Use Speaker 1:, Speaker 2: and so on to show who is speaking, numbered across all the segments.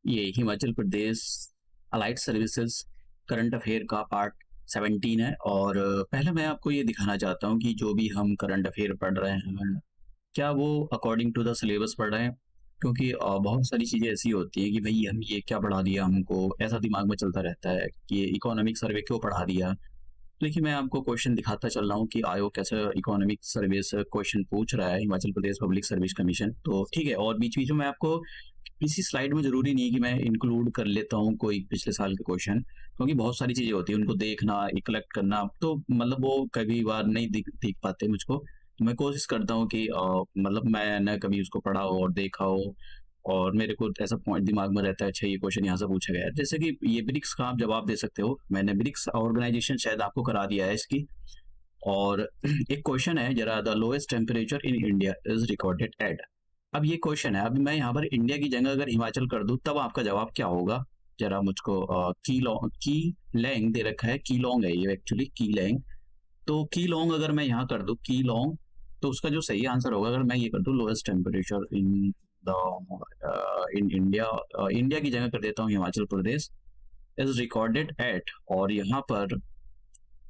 Speaker 1: ये Himachal Pradesh allied services current affair का part 17 है। और पहले मैं आपको ये दिखाना चाहता हूँ कि जो भी हम करंट अफेयर पढ़ रहे हैं क्या वो अकॉर्डिंग टू द सिलेबस पढ़ रहे हैं। क्योंकि बहुत सारी चीज़ें ऐसी होती हैं कि भाई हम ये क्या पढ़ा दिया, हमको ऐसा दिमाग में चलता रहता है कि ये इकोनॉमिक सर्वे क्यों पढ़ा दिया। तो देखिए मैं आपको क्वेश्चन दिखाता चल रहा हूँ कि आयोग कैसे इकोनॉमिक सर्वे से क्वेश्चन पूछ रहा है, Himachal Pradesh public service commission. तो ठीक है, और बीच बीच में मैं आपको इसी स्लाइड में जरूरी नहीं है कि मैं इंक्लूड कर लेता हूँ कोई पिछले साल के क्वेश्चन, क्योंकि बहुत सारी चीजें होती है उनको देखना, कलेक्ट करना, तो मतलब वो कभी बार नहीं दिख पाते मुझको। तो मैं कोशिश करता हूँ कि मतलब मैंने कभी उसको पढ़ा हो और देखा हो, और मेरे को ऐसा पॉइंट दिमाग में रहता है, अच्छा ये क्वेश्चन यहाँ से पूछा गया है। जैसे कि ये ब्रिक्स का आप जवाब दे सकते हो, मैंने ब्रिक्स ऑर्गेनाइजेशन शायद आपको करा दिया है इसकी। और एक क्वेश्चन है जरा, the lowest temperature in India is recorded at. अब ये क्वेश्चन है, अब मैं यहाँ पर इंडिया की जगह अगर हिमाचल कर दूं तब आपका जवाब क्या होगा। जरा मुझको की लैंग दे रखा है, की लॉन्ग है ये एक्चुअली, की लैंग। तो की लॉन्ग अगर मैं यहाँ कर दूं की लॉन्ग, तो उसका जो सही आंसर होगा अगर मैं ये कर दूं lowest temperature in the in India, India की जगह कर देता हूँ Himachal Pradesh is recorded at, और यहाँ पर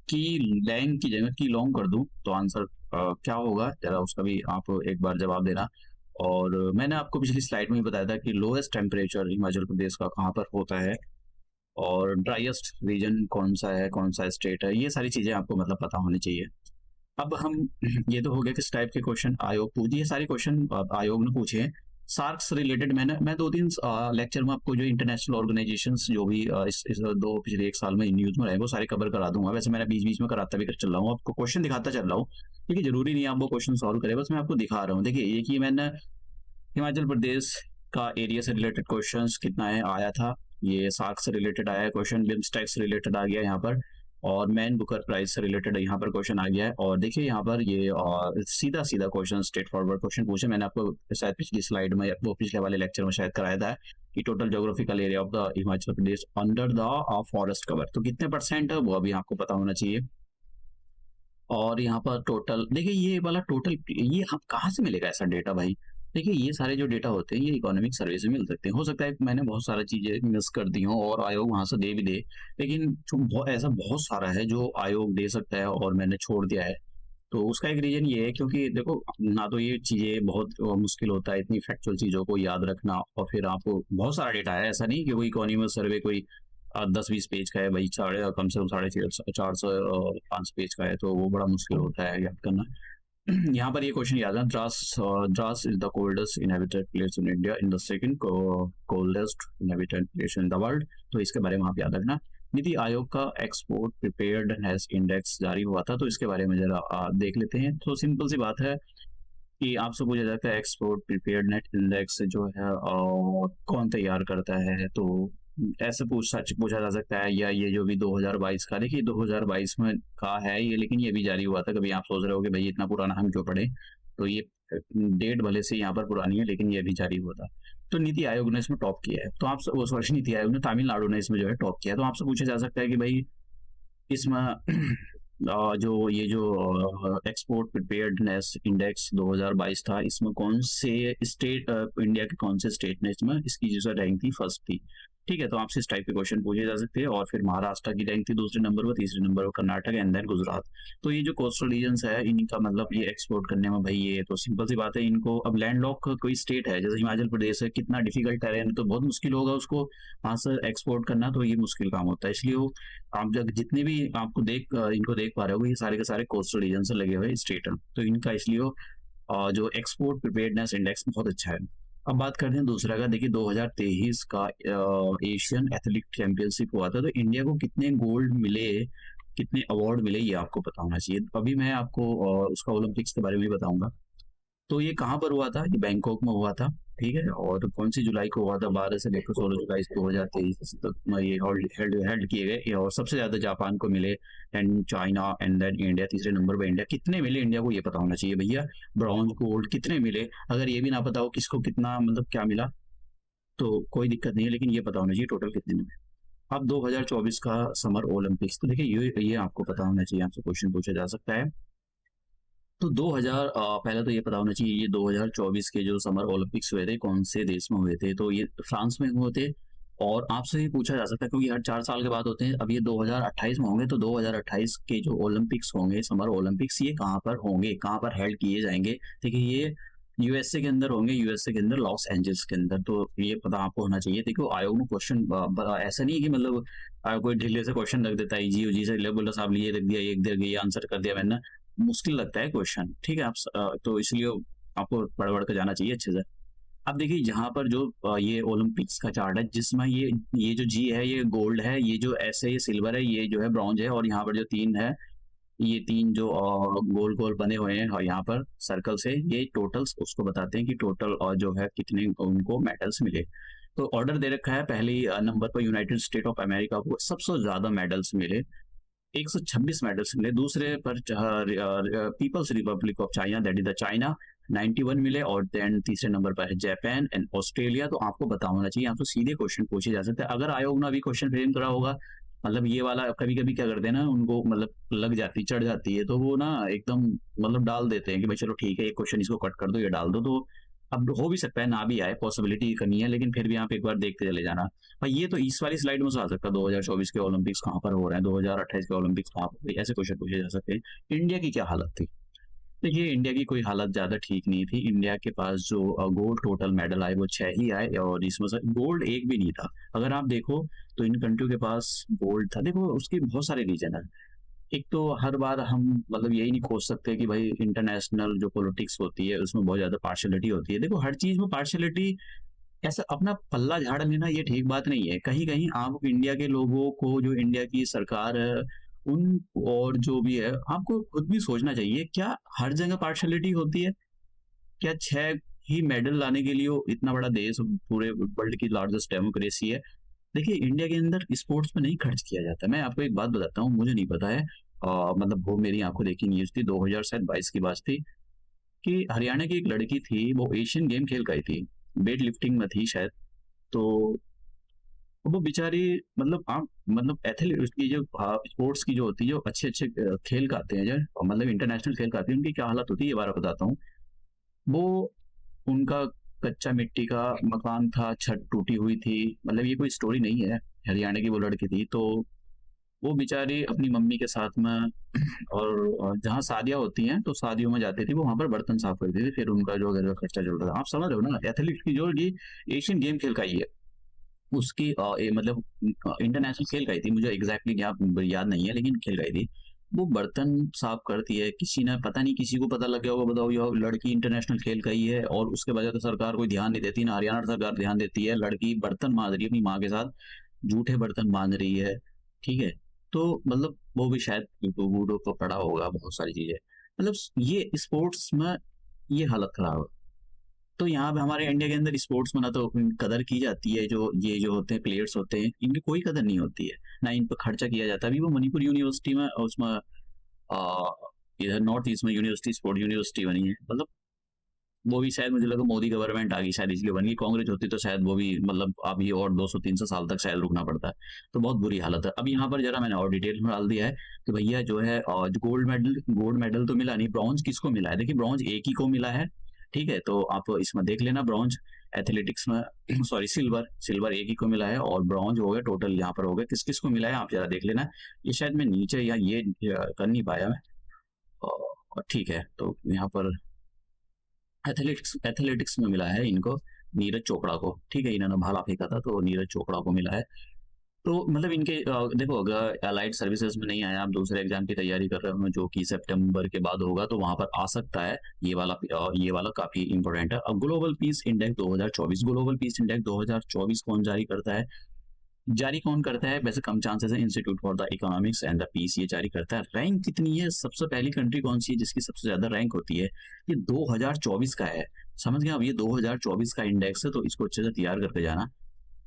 Speaker 1: की लैंग की जगह की लॉन्ग कर दूं तो आंसर क्या होगा, जरा उसका भी आप एक बार जवाब देना। और मैंने आपको पिछली स्लाइड में ही बताया था कि लोएस्ट टेम्परेचर हिमाचल प्रदेश का कहाँ पर होता है, और ड्राइएस्ट रीजन कौन सा है, कौन सा स्टेट है, ये सारी चीजें आपको मतलब पता होनी चाहिए। अब हम ये तो हो गया किस टाइप के क्वेश्चन आयोग पूछे, ये सारे क्वेश्चन आयोग ने पूछे हैं। सार्क से रिलेटेड मैं 2-3 लेक्चर में आपको जो इंटरनेशनल ऑर्गेनाइजेशंस जो भी इस दो पिछले एक साल में न्यूज में रहे वो सारे कवर करा दूंगा। वैसे मैंने बीच बीच में कराता भी कर चल रहा हूँ, आपको क्वेश्चन दिखाता चल रहा हूँ। देखिए जरूरी नहीं है आप वो क्वेश्चन सॉल्व करें, बस मैं आपको दिखा रहा हूँ। देखिए ये कि मैंने हिमाचल प्रदेश का एरिया से रिलेटेड क्वेश्चंस कितना है आया था, ये सार्क से रिलेटेड आया है क्वेश्चन, बिम्स्टेक से रिलेटेड आ गया यहाँ पर, और मैन बुकर प्राइज से रिलेटेड यहाँ पर क्वेश्चन आ गया है। और देखिए यहाँ पर ये सीधा सीधा क्वेश्चन, स्ट्रेट फॉरवर्ड क्वेश्चन पूछे। मैंने आपको शायद पिछली स्लाइड में वो पिछले वाले लेक्चर में शायद कराया था कि total geographical area of the Himachal Pradesh under the forest cover तो कितने परसेंट है वो अभी आपको पता होना चाहिए। और यहाँ पर टोटल देखिए, ये वाला टोटल ये हम कहाँ से मिलेगा ऐसा डेटा भाई। देखिए ये सारे जो डेटा होते हैं ये इकोनॉमिक सर्वे से मिल सकते हैं, हो सकता है मैंने बहुत सारी चीजें मिस कर दी हूँ और आयोग वहां से दे भी दे, लेकिन ऐसा बहुत सारा है जो आयोग दे सकता है और मैंने छोड़ दिया है। तो उसका एक रीजन ये है क्योंकि देखो ना तो ये चीजें बहुत मुश्किल होता है इतनी फैक्चुअल चीजों को याद रखना, और फिर आपको बहुत सारा डेटा है, ऐसा नहीं कि कोई इकोनॉमिक सर्वे कोई 10-20 पेज का है भाई, साढ़े कम से कम 450-500 पेज का है, तो वो बड़ा मुश्किल होता है याद करना। यहाँ पर ये क्वेश्चन याद है, Dras is the coldest inhabited place in India in the second coldest inhabited place in the world, तो इसके बारे में आप याद रखना। नीति आयोग का एक्सपोर्ट प्रिपेयर्डनेस इंडेक्स जारी हुआ था, तो इसके बारे में जरा देख लेते हैं। तो सिंपल सी बात है कि आपसे पूछा जाता है एक्सपोर्ट प्रिपेयर्डनेस इंडेक्स जो है कौन तैयार करता है, तो ऐसे पूछा जा सकता है। या ये जो भी 2022 का, देखिए 2022 में का है ये, लेकिन ये भी जारी हुआ था। कभी आप सोच रहे हो कि भाई इतना पुराना हम क्यों पढ़े, तो ये डेट भले से यहाँ पर पुरानी है लेकिन ये भी जारी हुआ था। तो नीति आयोग ने इसमें टॉप किया है, तो आपसे वो सॉरी नीति आयोग ने, तमिलनाडु ने इसमें जो है टॉप किया है। तो आपसे पूछा जा सकता है कि भाई इसमें जो ये जो एक्सपोर्ट प्रिपेयर्डनेस इंडेक्स 2022 था, इसमें कौन से स्टेट, इंडिया के कौन से स्टेट ने इसमें इसकी जो रैंक थी फर्स्ट थी। ठीक है, तो आपसे इस टाइप के क्वेश्चन पूछे जा सकते हैं। और फिर महाराष्ट्र की रैंक थी दूसरे नंबर पर, तीसरे नंबर पर कर्नाटक एंड देन गुजरात। तो ये जो कोस्टल रीजन है इनका मतलब ये एक्सपोर्ट करने में भाई, ये तो सिंपल सी बात है, इनको अब लैंडलॉक कोई स्टेट है जैसे हिमाचल प्रदेश है, कितना डिफिकल्ट टेरेन, तो बहुत मुश्किल होगा उसको वहां से एक्सपोर्ट करना, तो ये मुश्किल काम होता है। इसलिए वो आप जब जितने भी आपको इनको देख पा रहे हो ये सारे के सारे कोस्टल रीजन से लगे हुए स्टेट हैं, तो इनका इसलिए जो एक्सपोर्ट प्रिपेयर्डनेस इंडेक्स बहुत अच्छा है। अब बात करते हैं दूसरा का, देखिए 2023 का एशियन एथलेटिक चैंपियनशिप हुआ था, तो इंडिया को कितने गोल्ड मिले, कितने अवार्ड मिले, ये आपको पता होना चाहिए। अभी मैं आपको उसका ओलंपिक्स के बारे में भी बताऊंगा। तो ये कहाँ पर हुआ था, ये बैंकॉक में हुआ था। ठीक है, और कौन सी जुलाई को हुआ था, 12 से लेकर 16 जुलाई 2023 तक में ये हेल्ड किए गए, और सबसे ज्यादा जापान को मिले, and China and then India, तीसरे नंबर पर इंडिया। कितने मिले इंडिया को ये पता होना चाहिए भैया, ब्रॉन्ज गोल्ड कितने मिले, अगर ये भी ना पता हो किसको कितना मतलब क्या मिला तो कोई दिक्कत नहीं है, लेकिन ये पता होना चाहिए टोटल कितने मिले। अब 2024 का समर ओलंपिक्स, तो देखिए ये आपको पता होना चाहिए, आपसे क्वेश्चन पूछा जा सकता है। तो 2000 पहले तो ये पता होना चाहिए, ये 2024 के जो समर ओलंपिक्स हुए थे कौन से देश में हुए थे, तो ये फ्रांस में हुए थे। और आपसे ये पूछा जा सकता है क्योंकि हर 4 साल के बाद होते हैं, अब ये 2028 में होंगे, तो 2028 के जो ओलंपिक्स होंगे समर ओलंपिक्स, ये कहाँ पर होंगे, कहाँ पर हेल्ड किए जाएंगे। देखिए ये यूएसए के अंदर होंगे, यूएसए के अंदर लॉस एंजल्स के अंदर, तो ये पता आपको होना चाहिए। देखो आयोग ने क्वेश्चन ऐसा नहीं है कि मतलब कोई ढीले से क्वेश्चन रख देता है, इजी उजी से बोला साहब ये रख दिया, एक दे ये आंसर कर दिया मैंने, मुश्किल लगता है क्वेश्चन, ठीक है। आप तो इसलिए आपको पढ़ के जाना चाहिए अच्छे से। अब देखिए जहाँ पर जो ये ओलंपिक्स का चार्ट है, जिसमें ये जो जी है ये गोल्ड है, ये जो एस है ये सिल्वर है, ये जो है ब्रॉन्ज है, और यहाँ पर जो 3 है, ये 3 जो गोल गोल बने हुए हैं और यहाँ पर सर्कल से, ये टोटल्स उसको बताते हैं कि टोटल और जो है कितने उनको मेडल्स मिले। तो ऑर्डर दे रखा है, पहली नंबर पर यूनाइटेड स्टेट ऑफ अमेरिका को सबसे ज्यादा मेडल्स मिले, 126 मेडल्स मिले। दूसरे पर people's republic of China, that is the China, 91 मिले। और देन तीसरे नंबर पर है जापान एंड ऑस्ट्रेलिया। तो आपको पता होना चाहिए, आपको सीधे क्वेश्चन पूछे जा सकते हैं। अगर आयोग ने अभी क्वेश्चन फ्रेम करा होगा, मतलब ये वाला कभी कभी क्या करते हैं ना, उनको मतलब लग जाती चढ़ जाती है, तो वो ना एकदम मतलब डाल देते हैं कि भाई चलो ठीक है, एक क्वेश्चन इसको कट कर दो, ये डाल दो। तो अब हो भी सकता है ना भी आए, पॉसिबिलिटी कमी है, लेकिन फिर भी आप एक बार देखते चले जाना। भाई ये तो इस वाली स्लाइड में से आ सकता है 2024 के ओलंपिक्स कहाँ पर हो रहे हैं, 2028 के ओलंपिक्स कहाँ पर, ऐसे क्वेश्चन पूछे जा सकते हैं। इंडिया की क्या हालत थी? देखिए इंडिया की कोई हालत ज्यादा ठीक नहीं थी। इंडिया के पास जो गोल्ड टोटल मेडल आए वो 6 ही आए, और इसमें से गोल्ड एक भी नहीं था। अगर आप देखो तो इन कंट्रियों के पास गोल्ड था। देखो उसके बहुत सारे रीजन है। एक तो हर बार हम मतलब यही नहीं खोज सकते कि भाई इंटरनेशनल जो पॉलिटिक्स होती है उसमें बहुत ज्यादा पार्शलिटी होती है। देखो हर चीज में पार्शलिटी, ऐसा अपना पल्ला झाड़ लेना ये ठीक बात नहीं है। कहीं कहीं आप इंडिया के लोगों को, जो इंडिया की सरकार है उन, और जो भी है, आपको खुद भी सोचना चाहिए, क्या हर जगह पार्शलिटी होती है? क्या 6 ही मेडल लाने के लिए वो इतना बड़ा देश, पूरे वर्ल्ड की लार्जेस्ट डेमोक्रेसी है? देखिए इंडिया के अंदर स्पोर्ट्स में नहीं खर्च किया जाता। मैं आपको एक बात बताता हूँ, मुझे नहीं पता है, मतलब वो मेरी आंखों देखी न्यूज थी, 2022 की बात थी, कि हरियाणा की एक लड़की थी, वो एशियन गेम खेल गई थी, वेट लिफ्टिंग में थी शायद। तो वो बेचारी, मतलब आप मतलब एथलीट की जो स्पोर्ट्स की जो होती है, जो अच्छे अच्छे खेल का आते हैं, जो मतलब इंटरनेशनल खेल का आते हैं, उनकी क्या हालत होती है ये बारे में बताता हूँ। वो उनका कच्चा मिट्टी का मकान था, छत टूटी हुई थी, मतलब ये कोई स्टोरी नहीं है। हरियाणा की वो लड़की थी, तो वो बेचारी अपनी मम्मी के साथ में और जहाँ शादियाँ होती हैं तो शादियों में जाती थी, वो वहां पर बर्तन साफ करती थी, फिर उनका जो घर का खर्चा चलता था। आप समझ रहे हो ना, एथलीट की जो ये एशियन गेम खेल का ही है, उसकी मतलब इंटरनेशनल खेल गई थी, मुझे एग्जैक्टली याद नहीं है, लेकिन खेल गई थी। वो बर्तन साफ करती है, किसी ने पता नहीं, किसी को पता लग गया होगा, बताओ ये लड़की इंटरनेशनल खेल गई है, और उसके वजह तो सरकार कोई ध्यान नहीं देती ना, हरियाणा सरकार ध्यान देती है। लड़की बर्तन मांज रही है अपनी माँ के साथ, जूठे बर्तन मांज रही है, ठीक है। तो मतलब वो भी शायद यूट्यूब वूट्यूब पर पड़ा होगा बहुत सारी चीजें, मतलब ये स्पोर्ट्स में ये हालत खराब है। तो यहाँ पे हमारे इंडिया के अंदर स्पोर्ट्स में ना तो कदर की जाती है, जो ये जो होते हैं प्लेयर्स होते हैं, इनकी कोई कदर नहीं होती है, ना इन पर खर्चा किया जाता है। अभी वो मणिपुर यूनिवर्सिटी में, उसमें इधर नॉर्थ ईस्ट में यूनिवर्सिटी, स्पोर्ट यूनिवर्सिटी बनी है, मतलब वो भी शायद मुझे लगा मोदी गवर्नमेंट आ गई शायद इसलिए बनी, कांग्रेस होती तो शायद वो भी मतलब अभी और 200-300 साल तक शायद रुकना पड़ता है। तो बहुत बुरी हालत है। अब यहाँ पर जरा मैंने और डिटेल में डाल दिया है कि भैया जो है गोल्ड मेडल तो मिला नहीं, ब्रॉन्ज किसको मिला है? देखिए ब्रॉन्ज एक ही को मिला है, ठीक है। तो आप इसमें देख लेना, ब्रॉन्ज एथलेटिक्स में सॉरी सिल्वर सिल्वर एक ही को मिला है, और ब्रॉन्ज हो गया टोटल, यहाँ पर हो गया किस किस को मिला है आप जरा देख लेना। ये शायद मैं नीचे या ये कर नहीं पाया मैं, और ठीक है। तो यहाँ पर एथलेटिक्स में मिला है इनको, नीरज चोपड़ा को, ठीक है, इन्होंने भाला फेंका था तो नीरज चोपड़ा को मिला है। तो मतलब इनके देखो अगर अलाइड सर्विसेज में नहीं आया, आप दूसरे एग्जाम की तैयारी कर रहे हो जो कि सितंबर के बाद होगा, तो वहां पर आ सकता है। ये वाला काफी इंपॉर्टेंट है। अब global peace index 2024, global peace index 2024 कौन जारी करता है? जारी कौन करता है? वैसे कम चांसेस है, institute for the economics and the peace ये जारी करता है। रैंक कितनी है? सबसे पहली कंट्री कौन सी है जिसकी सबसे ज्यादा रैंक होती है? ये 2024 का है, समझ गए? अब ये 2024 का इंडेक्स है, तो इसको अच्छे से तैयार करके जाना।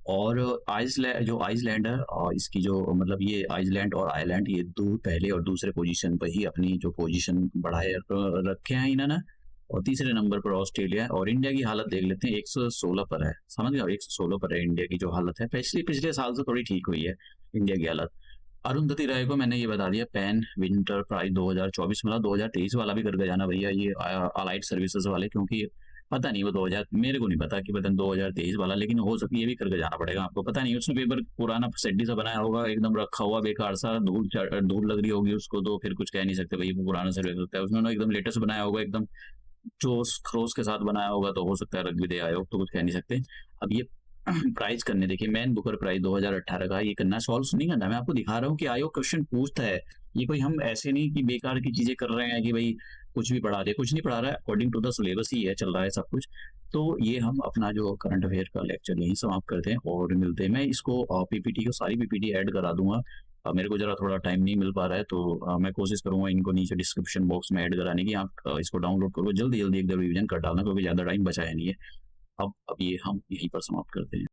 Speaker 1: और आइसलैंड, जो आइसलैंड है, और इसकी जो मतलब ये आइसलैंड और आयरलैंड, ये दो पहले और दूसरे पोजीशन पर ही अपनी जो पोजीशन बढ़ाए रखे हैं इन्होंने। और तीसरे नंबर पर ऑस्ट्रेलिया। और इंडिया की हालत देख लेते हैं, 116 पर है, समझ गए? 116 पर है इंडिया की जो हालत है, पिछले पिछले साल से थोड़ी ठीक हुई है इंडिया की हालत। अरुंधति राय को मैंने ये बता दिया, पैन विंटर प्राइज 2024, मतलब 2023 वाला भी करके जाना भैया, ये अलाइड सर्विसेज वाले, क्योंकि पता नहीं वो 2000, मेरे को नहीं पता कि पता नहीं 2023 वाला, लेकिन हो सकता है ये भी करके जाना पड़ेगा आपको। पता नहीं उसने पेपर पुराना सेड्डी सा बनाया होगा, एकदम रखा हुआ बेकार सा, धूल लग रही होगी उसको, तो फिर कुछ कह नहीं सकते भाई वो पुराना सर्विस होता है। उसने एकदम लेटेस्ट बनाया होगा, एकदम जोश खरोश के साथ बनाया होगा, तो हो सकता है रख भी दे आयोग, तो कुछ कह नहीं सकते। अब ये प्राइज करने देखिए, मैन बुकर प्राइज 2018 का, ये करना सॉल्व नहीं करना, मैं आपको दिखा रहा हूँ कि आयोग क्वेश्चन पूछता है। ये कोई हम ऐसे नहीं कि बेकार की चीजें कर रहे हैं कि भाई कुछ भी पढ़ा दे, कुछ नहीं पढ़ा रहा है, अकॉर्डिंग टू द सिलेबस ही है, चल रहा है सब कुछ। तो ये हम अपना जो करंट अफेयर का लेक्चर यहीं समाप्त करते हैं और मिलते हैं। मैं इसको पीपीटी को सारी पीपीटी ऐड करा दूंगा। मेरे को जरा थोड़ा टाइम नहीं मिल पा रहा है, तो मैं कोशिश करूंगा इनको नीचे डिस्क्रिप्शन बॉक्स में ऐड कराने की। आप इसको डाउनलोड करो, जल्दी जल्दी एकदम रिवीजन कर डालना, क्योंकि ज़्यादा टाइम बचा है नहीं है। अब ये हम यहीं पर समाप्त करते हैं।